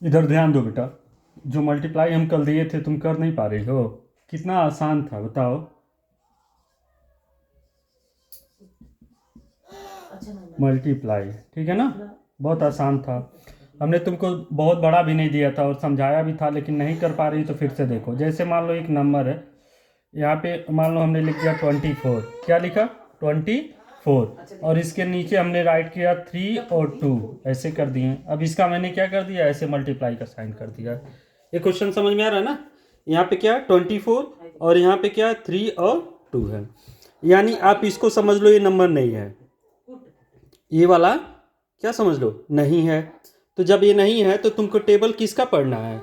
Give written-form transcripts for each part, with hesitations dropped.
इधर ध्यान दो बेटा, जो मल्टीप्लाई हम कल दिए थे तुम कर नहीं पा रही हो। कितना आसान था बताओ। मल्टीप्लाई, ठीक है ना, बहुत आसान था। हमने तुमको बहुत बड़ा भी नहीं दिया था और समझाया भी था, लेकिन नहीं कर पा रही तो फिर से देखो। जैसे मान लो एक नंबर है, यहाँ पे मान लो हमने लिख दिया 24। क्या लिखा? 24। और इसके नीचे हमने राइट किया 3 और 2, ऐसे कर दिए। अब इसका मैंने क्या कर दिया, ऐसे मल्टीप्लाई का साइन कर दिया। ये क्वेश्चन समझ में आ रहा है ना? यहाँ पे क्या 24 और यहाँ पे क्या 3 और 2 है। यानी आप इसको समझ लो ये नंबर नहीं है, ये वाला क्या समझ लो नहीं है। तो जब ये नहीं है तो तुमको टेबल किसका पढ़ना है?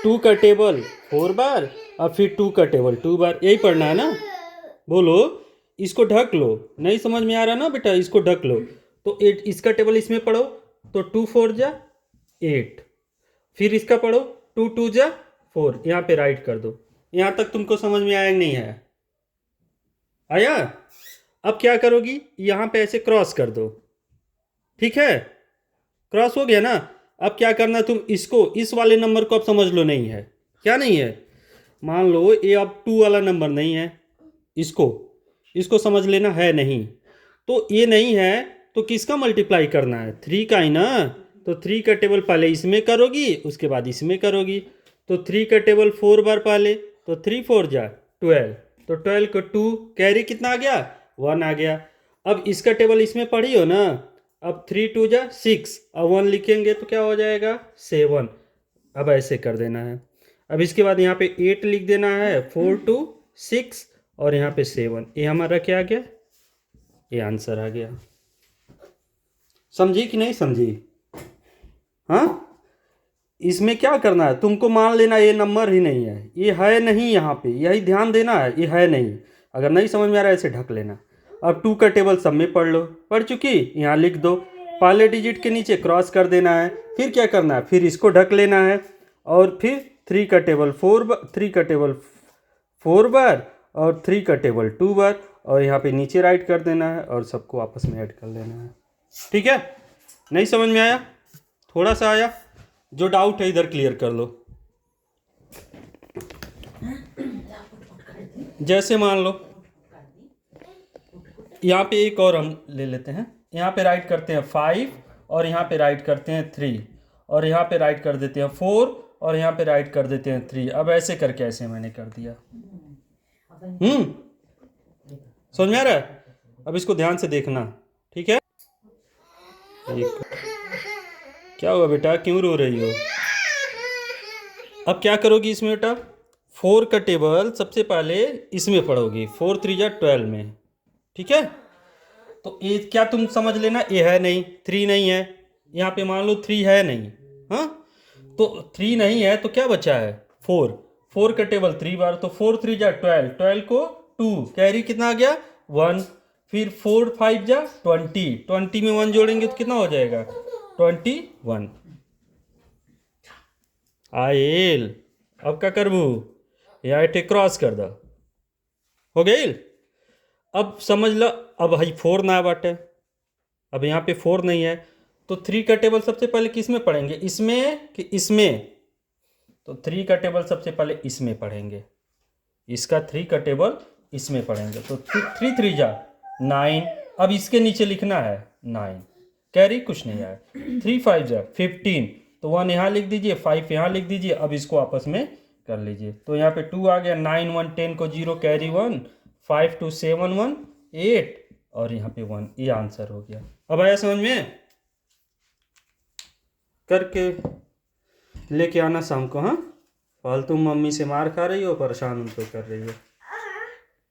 2 का टेबल 4 बार और फिर 2 का टेबल 2 बार, यही पढ़ना है ना? बोलो। इसको ढक लो। नहीं समझ में आ रहा ना बेटा, इसको ढक लो। तो 8 इसका टेबल इसमें पढ़ो, तो 2 4 जा 8। फिर इसका पढ़ो, 2 2 जा 4, यहाँ पे राइट कर दो। यहाँ तक तुमको समझ में आया नहीं है? आया? अब क्या करोगी, यहाँ पे ऐसे क्रॉस कर दो, ठीक है? क्रॉस हो गया ना? अब क्या करना, तुम इसको, इस वाले नंबर को अब समझ लो नहीं है। क्या नहीं है? मान लो ये अब 2 वाला नंबर नहीं है, इसको इसको समझ लेना है नहीं। तो ये नहीं है तो किसका मल्टीप्लाई करना है? 3 का ही ना। तो 3 का टेबल पहले इसमें करोगी, उसके बाद इसमें करोगी। तो 3 का टेबल 4 बार पहले, तो 3 4 जा 12। तो 12 को 2 कैरी कितना आ गया? 1 आ गया। अब इसका टेबल इसमें पढ़ी हो ना। अब 3 2 जा 6 और 1 लिखेंगे तो क्या हो जाएगा? 7। अब ऐसे कर देना है। अब इसके बाद यहाँ पे 8 लिख देना है, 4 2 6 और यहाँ पे 7। ये हमारा क्या आ गया? ये आंसर आ गया। समझी कि नहीं समझी? हाँ, इसमें क्या करना है तुमको, मान लेना ये नंबर ही नहीं है, ये है नहीं, यहाँ पे यही ध्यान देना है, ये है नहीं। अगर नहीं समझ में आ रहा है ऐसे ढक लेना। अब 2 का टेबल सब में पढ़ लो। पढ़ चुकी? यहाँ लिख दो, पहले डिजिट के नीचे क्रॉस कर देना है। फिर क्या करना है, फिर इसको ढक लेना है। और फिर 3 का टेबल 4 बार और 3 का टेबल 2 बार, और यहाँ पे नीचे राइट कर देना है और सबको आपस में ऐड कर लेना है। ठीक है? नहीं समझ में आया? थोड़ा सा आया? जो डाउट है इधर क्लियर कर लो। जैसे मान लो यहाँ पे एक और हम ले लेते हैं। यहाँ पे राइट करते हैं 5 और यहाँ पे राइट करते हैं 3 और यहाँ पे राइट कर देते हैं 4 और यहाँ पे राइट कर देते हैं 3। अब ऐसे करके ऐसे मैंने कर दिया। समझ में आ रहा है? अब इसको ध्यान से देखना, ठीक है? क्या हुआ बेटा, क्यों रो रही हो? अब क्या करोगी इसमें बेटा, 4 का टेबल सबसे पहले इसमें पढ़ोगी, 4 3 जा 12 में। ठीक है? तो ये क्या तुम समझ लेना, ये है नहीं, 3 नहीं है। यहाँ पे मान लो 3 है नहीं। हाँ, तो 3 नहीं है तो क्या बचा है? 4। 4 का टेबल 3 बार, तो 4 3 जा 12, 12 को 2 कैरी कितना आ गया? 1। फिर 4 5 जा 20, 20 में 1 जोड़ेंगे तो कितना हो जाएगा? 21। आयल। अब क्या करबू, यहाँ एटे क्रॉस कर दो, हो गई। अब समझ लो, अब भाई 4 ना बाटे, अब यहाँ पे 4 नहीं है तो 3 का टेबल सबसे पहले किस में पढ़ेंगे, इसमें कि इसमें? तो 3 का टेबल सबसे पहले इसमें पढ़ेंगे, इसका 3 का टेबल इसमें पढ़ेंगे। तो 3 3 जा 9। अब इसके नीचे लिखना है 9, कैरी कुछ नहीं आया। 3 5 जा 15, तो 1 यहाँ लिख दीजिए, 5 यहाँ लिख दीजिए। अब इसको आपस में कर लीजिए, तो यहाँ पे 2 आ गया, 9 1 10 को 0 कैरी 1, 5 2 7 1 8 और यहाँ पे 1। ये आंसर हो गया। अब आया समझ में? करके लेके आना शाम को। हाँ, फालतू मम्मी से मार खा रही हो, परेशान उनको कर रही हो।